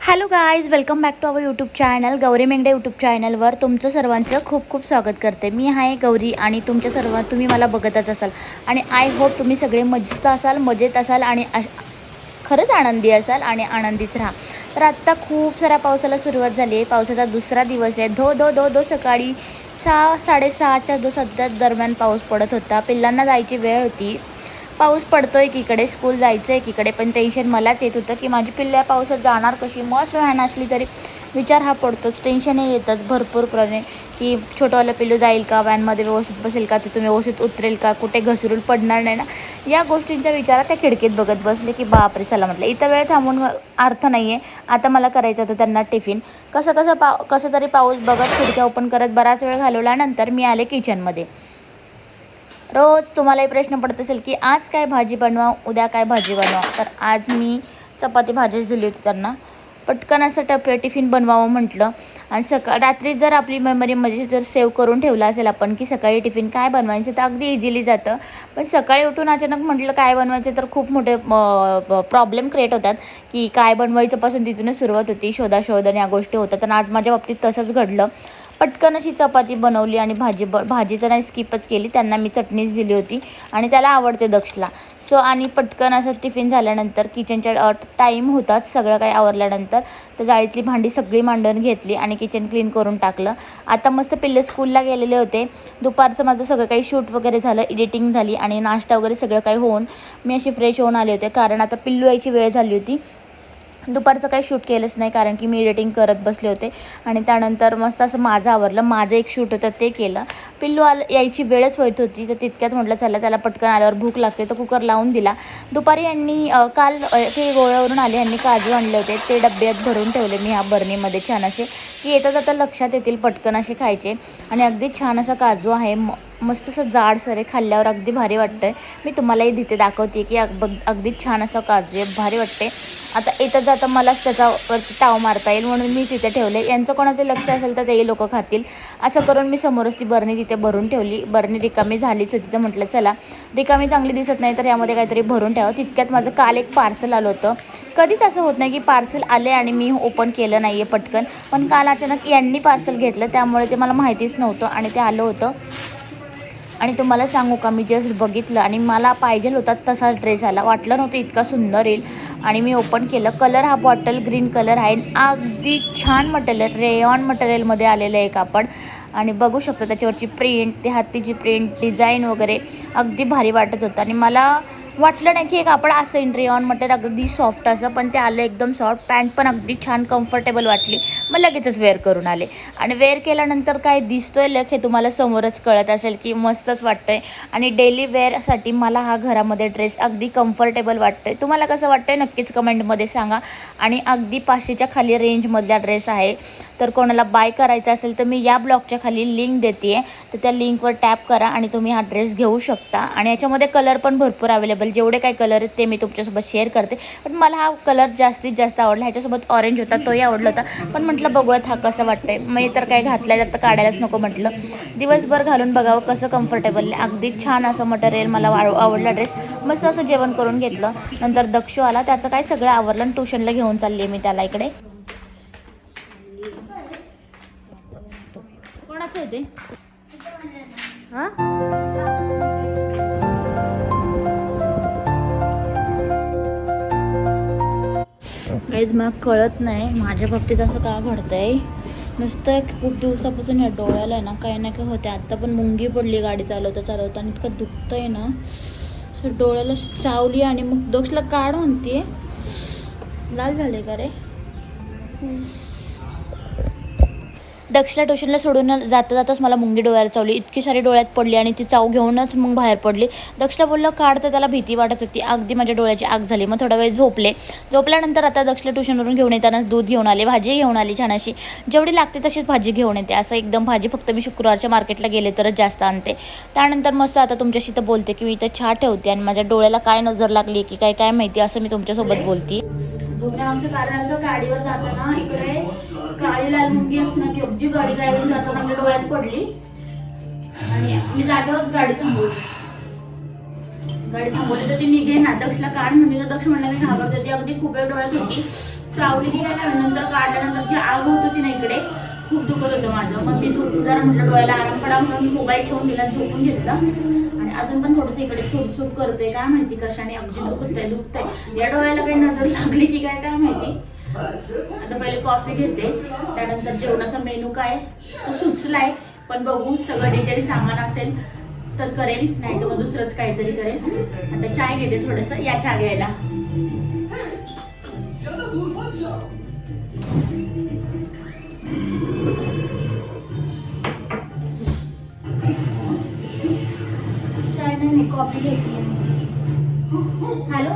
Hello guys, welcome back to our YouTube channel. Gauri Mengde YouTube चॅनलवर तुमचं सर्वांचं खूप खूप स्वागत करते. मी आहे गौरी आणि तुमच्या सर्व तुम्ही मला बघतच असाल आणि आय होप तुम्ही सगळे मस्त असाल, मजेत असाल आणि खरंच आनंदी असाल आणि आनंदीच राहा. तर आत्ता खूप साऱ्या पावसाला सुरुवात झाली आहे. पावसाचा दुसरा दिवस आहे. धो धो धो धो सकाळी 6-6:30च्या सध्या दरम्यान पाऊस पडत होता. पिल्लांना जायची वेळ होती. पाऊस पडतोय एकीकडे, स्कूल जायचं आहे एकीकडे, पण टेन्शन मलाच येत होतं की माझी पिल्लं या पावसात जाणार कशी. मस्त व्हॅन असली तरी विचार हा पडतोच, टेन्शनही येतंच भरपूरपणे की छोटंवालं पिल्लू जाईल का, व्हॅनमध्ये व्यवस्थित बसेल का, तिथून व्यवस्थित उतरेल का, कुठे घसरून पडणार नाही ना. या गोष्टींच्या विचारात त्या खिडकीत बघत बसले की बापरे, चला म्हटलं इथं वेळ थांबून अर्थ नाही आहे. आता मला करायचं होतं त्यांना टिफिन. कसं तरी पाऊस बघत खिडक्या ओपन करत बराच वेळ घालवल्यानंतर मी आले किचनमध्ये. रोज तुम्हालाही प्रश्न पडत असेल की आज काय भाजी बनवा, उद्या काय भाजी बनवा. तर आज मी चपाती भाजीच दिली होती त्यांना. पटकन असं टिफिन बनवावं म्हटलं आणि रात्री जर आपली मेमरीमध्ये जर सेव्ह करून ठेवलं असेल आपण की सकाळी टिफिन काय बनवायचं तर अगदी इझिली जातं. पण सकाळी उठून अचानक म्हटलं काय बनवायचं तर खूप मोठे प्रॉब्लेम क्रिएट होतात की काय बनवायचंपासून तिथूनच सुरुवात होती. शोधाशोध आणि या गोष्टी होतात. आणि आज माझ्या बाबतीत तसंच घडलं. पटकन अशी चपाती बनवली आणि भाजी तर नाही स्किपच केली. त्यांना मी चटणीच दिली होती आणि त्याला आवडते दक्षला. सो आणि पटकन असं टिफिन झाल्यानंतर किचनच्या टाईम होताच सगळं काही आवरल्यानंतर तर जाळीतली भांडी सगळी मांडून घेतली आणि किचन क्लीन करून टाकलं. आता मस्त पिल्ले स्कूलला गेलेले होते. दुपारचं माझं सगळं काही शूट वगैरे झालं, एडिटिंग झाली आणि नाश्ता वगैरे सगळं काही होऊन मी अशी फ्रेश होऊन आले होते. कारण आता पिल्लू यायची वेळ झाली होती. दुपारचं काही शूट केलंच नाही कारण की मी एडिटिंग करत बसले होते आणि त्यानंतर मस्त असं माझं आवरलं. माझं एक शूट होतं ते केलं. पिल्लू यायची वेळच होत होती तर तितक्यात म्हटलं चला त्याला पटकन आल्यावर भूक लागते तर कुकर लावून दिला. दुपारी यांनी काल ते गोव्यावरून आले, यांनी काजू आणले होते ते डब्यात भरून ठेवले मी ह्या बर्नीमध्ये छान असे की येता जाता लक्षात येतील पटकन असे खायचे. आणि अगदी छान असा काजू आहे, मस्त असं जाड सरे, खाल्ल्यावर अगदी भारी वाटतं आहे. मी तुम्हालाही तिथे दाखवते की अगदी छान असा काजू आहे, भारी वाटते. आता येतं जाता मलाच त्याच्यावरती ताव मारता येईल म्हणून मी तिथे ठेवले. यांचं कोणाचं लक्ष असेल तर तेही लोक खातील असं करून मी समोरच ती बर्नी तिथे भरून ठेवली. बर्नी रिकामी झालीच होती तर म्हटलं चला रिकामी चांगली दिसत नाही तर यामध्ये काहीतरी भरून ठेवा. तितक्यात माझं काल एक पार्सल आलं होतं. कधीच असं होत नाही की पार्सल आले आणि मी ओपन केलं नाही आहे पटकन, पण काल अचानक यांनी पार्सल घेतलं त्यामुळे ते मला माहितीच नव्हतं आणि ते आलं होतं. आणि तुम्हाला सांगू का, मी जस्ट बघितलं आणि मला पाहिजे होता तसाच ड्रेस आला. वाटलं नव्हतं इतका सुंदर येईल आणि मी ओपन केलं. कलर हा बॉटल ग्रीन कलर आहे. अगदी छान मटेरियल, रेयॉन मटेरियलमध्ये आलेलं आहे कापड आणि बघू शकतो त्याच्यावरची प्रिंट, ते हत्तीची प्रिंट, डिझाईन वगैरे अगदी भारी वाटत होतं. आणि मला वाटलं नाही की हे कापड असं रेयॉन मटेरियल अगदी सॉफ्ट असं, पण ते आलं एकदम सॉफ्ट. पॅन्ट पण अगदी छान कम्फर्टेबल वाटली. मग लगेचच वेअर करून आले आणि वेअर केल्यानंतर काय दिसतोय लक हे तुम्हाला समोरच कळत असेल की मस्तच वाटतंय. आणि डेली वेअरसाठी मला हा घरामध्ये ड्रेस अगदी कम्फर्टेबल वाटतोय. तुम्हाला कसं वाटतंय नक्कीच कमेंटमध्ये सांगा. आणि अगदी 500च्या खाली रेंजमधला ड्रेस आहे. तर कोणाला बाय करायचा असेल तर मी या ब्लॉगच्या खाली लिंक देते आहे, तर त्या लिंकवर टॅप करा आणि तुम्ही हा ड्रेस घेऊ शकता. आणि याच्यामध्ये कलर पण भरपूर अवेलेबल, जेवढे काही कलर आहेत ते मी तुमच्यासोबत शेअर करते. पण मला हा कलर जास्तीत जास्त आवडला. ह्याच्यासोबत ऑरेंज होता तोही आवडला होता, पण म्हटलं बघूयात हा कसं वाटतंय. मी तर काय घातल्या तर काढायलाच नको म्हटलं, दिवसभर घालून बघावं कसं कम्फर्टेबल आहे. अगदी छान असं मटेरियल, मला आवडला ड्रेस. मस्त असं जेवण करून घेतलं. नंतर दक्षू आला, त्याचं काय सगळं आवरलं आणि ट्युशनला घेऊन चालली मी त्याला इकडे. कोणाचं आहे ते? हां काहीच मला कळत नाही माझ्या बाबतीत असं का घडतंय. नुसतं खूप दिवसापासून या डोळ्याला आहे ना काही ना काही होते. आत्ता पण मुंगी पडली गाडी चालवता आणि इतकं दुखतंय ना, असं डोळ्याला चावली आणि मग दक्षला काढ म्हणते. लाल झाले का रे? दक्षला ट्युशनला सोडून जाताच मला मुंगी डोळ्याला चावली. इतकी सारी डोळ्यात पडली आणि ती चाव घेऊनच मग बाहेर पडली. दक्षला बोललं काढ तर त्याला भीती वाटत होती. अगदी माझ्या डोळ्याची आग झाली. मग थोडा वेळ झोपल्यानंतर आता दक्षला ट्युशनवरून घेऊन येताना दूध घेऊन आले, भाजी घेऊन आली छान अशी, जेवढी लागते तशीच भाजी घेऊन येते. असं एकदम भाजी फक्त मी शुक्रवारच्या मार्केटला गेले तरच जास्त आणते. त्यानंतर मस्त आता तुमच्याशी तर बोलते की मी इथं चहा ठेवते आणि माझ्या डोळ्याला काय नजर लागली की काय माहिती, असं मी तुमच्यासोबत बोलते. झोपण्याचं कारण असं गाडीवर जाताना इकडे काळी लाल मुंगी असणार की अगदी गाडी ड्रायव्हिंग जाताना आपल्या डोळ्यात पडली आणि मी जागेवरच गाडी थांबवली तर ती निघे ना. दक्षला काढ म्हणजे दक्ष म्हणला मी घाबरते. ती अगदी खूप वेळ डोळ्यात होती. चावली गेल्या नंतर काढल्यानंतर जी आग होत होती ना इकडे खूप दुखत होतं माझं. मग मी जरा म्हटलं डोळ्याला आराम पडा म्हणून मी मोबाईल ठेवून दिला, झोपून घेतला. आणि अजून पण थोडंसं इकडे चूप करते, काय माहिती कशाने अगदी दुखतंय. या डोळ्याला काही नजर लागली की काय माहिती. आता पहिले कॉफी घेते, त्यानंतर जेवणाचा मेनू काय तो सुचलाय, पण बघू सगळं डिटेल सामान असेल तर करेल, नाही तर मग दुसरंच काहीतरी करेल. आता चाय घेते थोडंसं, या चहा घ्यायला. चाय नाही, कॉफी घेते. हॅलो,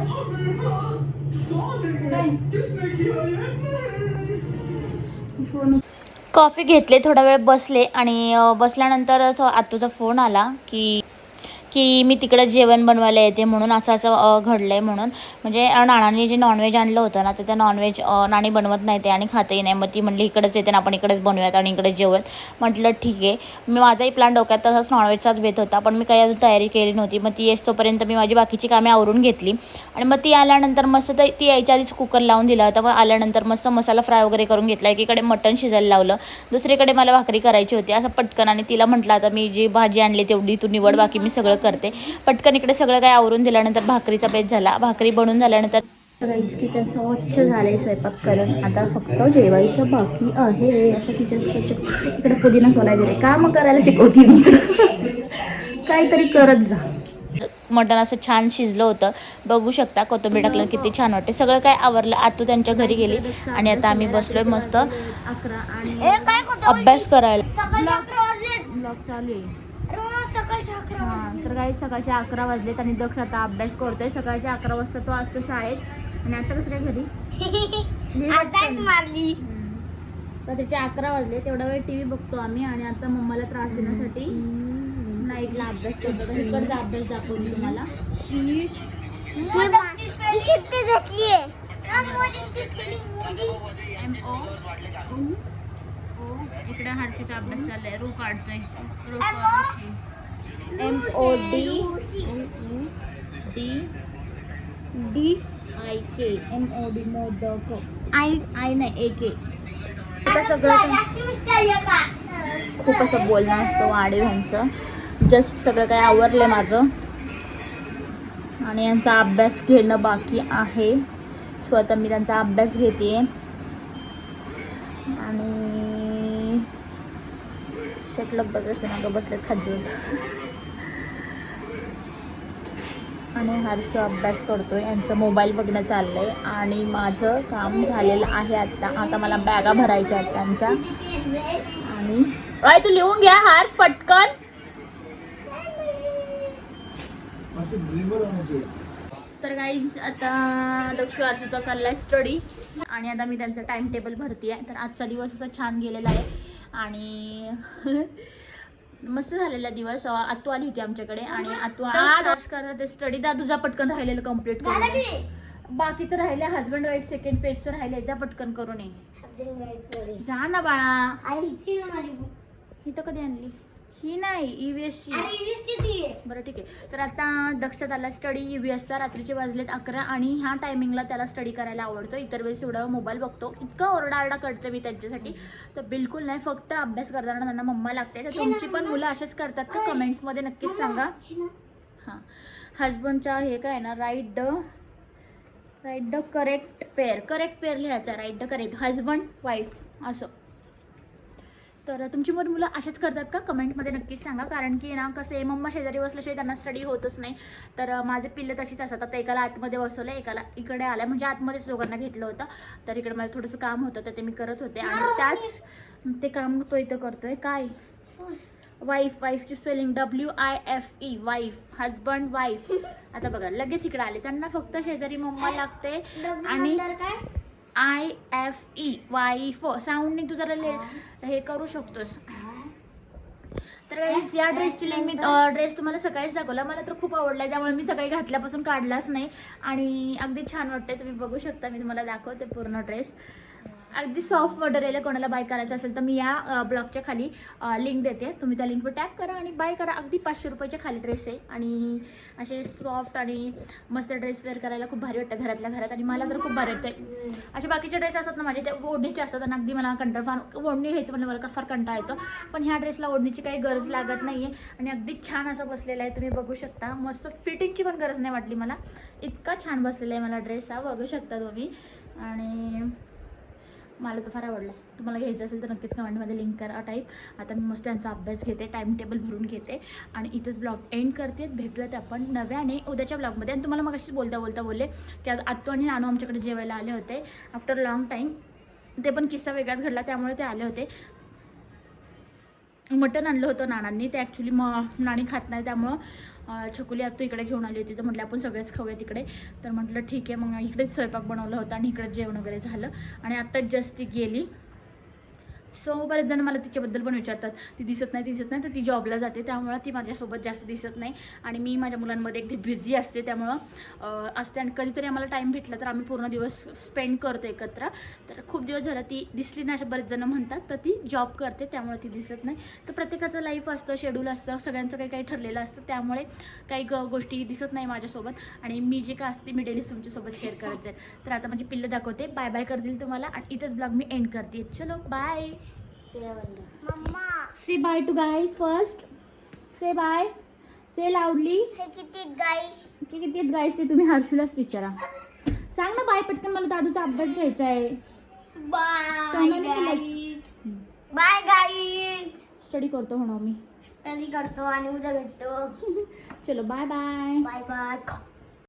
कॉफी घेतले, थोडा वेळ बसले आणि बसल्यानंतर आत्तूचा फोन आला की मी तिकडे जेवण बनवायला येते म्हणून. असं घडलं आहे म्हणून. म्हणजे नानांनी जे नॉनव्हेज आणलं होतं ना, तर त्या नॉनव्हेज नाणी बनवत नाही ते आणि खातही नाही. मग ती म्हणली इकडेच येते ना, आपण इकडेच बनवूयात आणि इकडे जेवत. म्हटलं ठीक आहे. मी माझाही प्लॅन डोक्यात तसाच नॉनव्हेजचाच बेत होता, पण मी काही अजून तयारी केली नव्हती. मग ती येस तोपर्यंत मी माझी बाकीची कामे आवरून घेतली आणि मग ती आल्यानंतर मस्त ती यायच्या आधीच कुकर लावून दिला होता. मग आल्यानंतर मस्त मसाला फ्राय वगैरे करून घेतला. एकीकडे मटण शिजायला लावलं, दुसरीकडे मला भाकरी करायची होती. असं पटकन. आणि तिला म्हटलं आता मी जी भाजी आणली तेवढी तू निवड, बाकी मी सगळं करते. पटकन इकडे सगळं काय आवरून दिल्यानंतर भाकरीचा बेत झाला. भाकरी बनवून झाल्यानंतर किचन स्वच्छ झाले, स्वयंपाक करून आता फक्त जेवायचं बाकी आहे. असं किचन स्वच्छ. इकडे पुदिना सोलाय दिले, काम करायला शिकवते मी. काहीतरी करत जा. मटण असं छान शिजलं होतं, बघू शकता. कोथिंबीर टाकलं किती छान वाटते. सगळं काय आवरलं. आतू त्यांच्या घरी गेली आणि आता आम्ही बसलोय मस्त अभ्यास करायला. ब्लॉग चालू आहे. तर काही सकाळचे 11 वाजलेत आणि दक्ष आता अभ्यास करतोय. सकाळचे 11 वाजता तो असतो शाळेत आणि आता कसं काय घरी तर त्याचे 11 वाजले. तेवढा वेळ टीव्ही बघतो आम्ही आणि आता मम्माला त्रास देण्यासाठी नाईटला अभ्यास करतो. इकडचा अभ्यास दाखवतो तुम्हाला. इकडे हर्षीचा अभ्यास चाललाय. रू काढतोय. MOD मोदक. आई नाही AK. सगळं खूप असं बोलणं असतं वाढीव ह्यांचं. जस्ट सगळं काय आवरलंय माझं आणि यांचा अभ्यास घेणं बाकी आहे. स्वतः मी त्यांचा अभ्यास घेते आणि शेटलक बघायचं ना गं बसले खाद्य. आणि हर्ष अभ्यास करतोय, यांचं मोबाईल बघणं चाललंय आणि माझं काम झालेलं आहे. आता मला बॅगा भरायच्या आहेत त्यांच्या. आणि काय तू लिहून घ्या हर्ष पटकन. तर गाईज आता दक्ष हर्षचा चाललाय स्टडी आणि आता मी त्यांचं टाइम टेबल भरती आहे. तर आजचा दिवस असा छान गेलेला आहे आणि मस्त झालेला दिवस. आतू आली होती आमच्याकडे आणि आतू आज करत स्टडी. दा तुझा पटकन राहिलेलं कम्प्लीट करून. बाकीचं राहिले हजबंड वाईफ सेकंड पेजचं राहिले, जा पटकन करून ये. जा ना बाळा. ही तर कधी आणली? ही नाही EVS ची. बरं ठीक आहे. तर आता दक्षात आला स्टडी EVS चा. रात्रीचे वाजलेत 11 आणि ह्या टायमिंगला त्याला स्टडी करायला आवडतो. इतर वेळेस एवढा मोबाईल बघतो. इतका ओरडाआरडा करते मी त्यांच्यासाठी तर बिलकुल नाही. फक्त अभ्यास करताना त्यांना मम्मा लागते. तर तुमची पण मुलं असेच करतात का? कमेंट्समध्ये नक्कीच सांगा. हां, हजबंडच्या हे काय ना, राईट द करेक्ट पेअर लिहायचा. Write the correct husband wife असं. तर तुमची पण मुलं असेच करतात का? कमेंटमध्ये नक्कीच सांगा. कारण की ना कसं आहे, मम्मा शेजारी बसल्याशिवाय त्यांना स्टडी होतच नाही. तर माझे पिल्लं तशीच असतात. आता एकाला आतमध्ये बसवलं, एकाला इकडे आलं. म्हणजे आतमध्येच दोघांना घेतलं होतं. तर इकडे मला थोडंसं काम होतं तर ते मी करत होते आणि त्याच ते काम तो इथं करतोय. काय वाईफची spelling WIFE wife, husband wife. आता बघा लगेच इकडे आले. त्यांना फक्त शेजारी मम्मा लागते आणि IFE वाईफ साऊंडने तू जरा हे करू शकतोस. तर या ड्रेसची लिंक मी ड्रेस तुम्हाला सकाळीच दाखवला. मला तर खूप आवडला, त्यामुळे मी सकाळी घातल्यापासून काढलाच नाही आणि अगदी छान वाटतंय. तुम्ही बघू शकता, मी तुम्हाला दाखवते पूर्ण ड्रेस. अगदी सॉफ्ट मटेरियल आहे. कोणाला बाय करायचं असेल तर मी या ब्लॉगच्या खाली लिंक देते, तुम्ही त्या लिंकवर टॅप करा आणि बाय करा. अगदी 500 रुपयाच्या खाली ड्रेस आहे आणि असे सॉफ्ट आणि मस्त ड्रेस वेअर करायला खूप भारी वाटतं घरातल्या घरात. आणि मला तर खूप भारी वाटते. असे बाकीचे ड्रेस असतात ना माझे ते ओढणीचे असतात आणि अगदी मला कंटाळ फार ओढणी घ्यायचं म्हणजे मला फार कंटाळा येतो. पण ह्या ड्रेसला ओढणीची काही गरज लागत नाही आहे आणि अगदी छान असं बसलेला आहे, तुम्ही बघू शकता. मस्त फिटिंगची पण गरज नाही वाटली मला, इतका छान बसलेला आहे मला ड्रेस हा, बघू शकता तुम्ही. आणि मला तर फार आवडला आहे. तुम्हाला घ्यायचं असेल तर नक्कीच कमेंटमध्ये लिंक करा टाईप. आता मी मस्त त्यांचा अभ्यास घेते, टाईम टेबल भरून घेते आणि इथंच ब्लॉग एंड करते. भेटूयात आपण नव्याने उद्याच्या ब्लॉगमध्ये. आणि तुम्हाला मग अशीच बोलता बोलले की आज आत्तू आणि नानू आमच्याकडे जेवायला आले होते आफ्टर लॉंग टाईम. ते पण किस्सा वेगळाच घडला त्यामुळे ते आले होते. मटण आणलं होतं नानांनी, ते ॲक्च्युली नाणी खात नाही त्यामुळं छकुली आत्तू इकडे घेऊन आली होती. तर म्हटलं आपण सगळेच खाऊया तिकडे. तर म्हटलं ठीक आहे, मग इकडेच स्वयंपाक बनवला होता आणि इकडेच जेवण वगैरे झालं. आणि आत्ताच जस्ट ती गेली. सो बरेच जण मला तिच्याबद्दल पण विचारतात, ती दिसत नाही तर ती जॉबला जाते त्यामुळं ती माझ्यासोबत जास्त दिसत नाही. आणि मी माझ्या मुलांमध्ये अगदी बिझी असते त्यामुळं असते. आणि कधीतरी आम्हाला टाईम भेटला तर आम्ही पूर्ण दिवस स्पेंड करतो एकत्र. तर खूप दिवस झाला ती दिसली नाही असं बरेच जण म्हणतात. तर ती जॉब करते त्यामुळे ती दिसत नाही. तर प्रत्येकाचं लाईफ असतं, शेड्यूल असतं, सगळ्यांचं काही काही ठरलेलं असतं, त्यामुळे काही गोष्टी दिसत नाही माझ्यासोबत. आणि मी जे काय असते मी डेलीच तुमच्यासोबत शेअर करत जाईल. तर आता माझी पिल्लं दाखवते, बाय बाय करतील तुम्हाला आणि इथंच ब्लॉग मी एंड करते. चलो बाय. मम्मा Say bye to guys first. Say bye. Say loudly. हे किती गाईस किती आहेत गाईस ते तुम्ही हर्षूलाच विचारा. सांग ना बाय पटकन, मला दादूचा अभ्यास घ्यायचा आहे. बाय गाईस बाय गाईस. स्टडी करतो म्हणून मी. स्टडी करतो आणि उद्या भेटतो. चलो बाय बाय. Bye bye.